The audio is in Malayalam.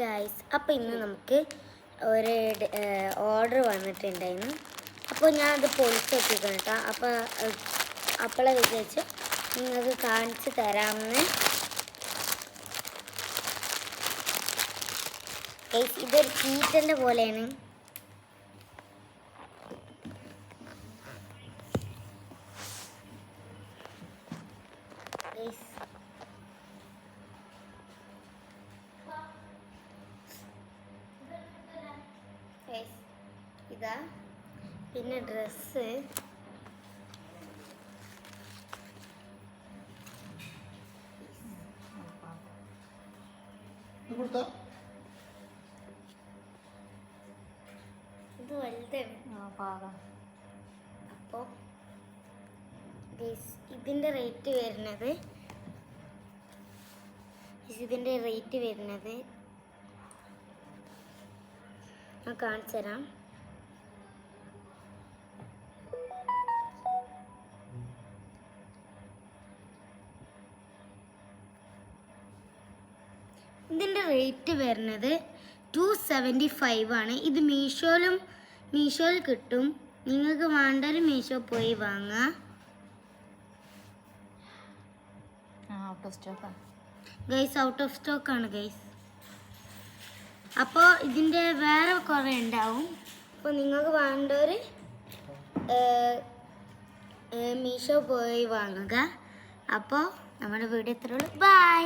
ഗൈസ്, അപ്പോൾ ഇന്ന് നമുക്ക് ഒരു ഓർഡർ വന്നിട്ടുണ്ടായിരുന്നു. അപ്പോൾ ഞാൻ അത് പൊളിച്ച് വെച്ചിരിക്കണം കേട്ടോ. അപ്പോളെ വിചാരിച്ച് നിങ്ങൾക്ക് കാണിച്ച് തരാമെന്ന്. ഗൈസ്, ഇതൊരു ചീറ്റൻ്റെ പോലെയാണ്. ഗൈസ്, ഇതാ പിന്നെ ഡ്രസ്സ്. ഇത് വലുതാണ്. അപ്പോൾ ഇതിൻ്റെ റേറ്റ് വരുന്നത് ഞാൻ കാണിച്ചു തരാം. ഇതിൻ്റെ റേറ്റ് വരുന്നത് 275 ആണ്. ഇത് മീഷോയിൽ കിട്ടും. നിങ്ങൾക്ക് വേണ്ടൊരു മീഷോ പോയി വാങ്ങാം. ഗൈസ്, ഔട്ട് ഓഫ് സ്റ്റോക്ക് ആണ് ഗൈസ്. അപ്പോൾ ഇതിൻ്റെ വേറെ കുറേ ഉണ്ടാവും. അപ്പോൾ നിങ്ങൾക്ക് വേണ്ടവർ മീഷോ പോയി വാങ്ങുക. അപ്പോൾ നമ്മുടെ വീഡിയോ ഇത്രയുള്ളൂ. ബൈ.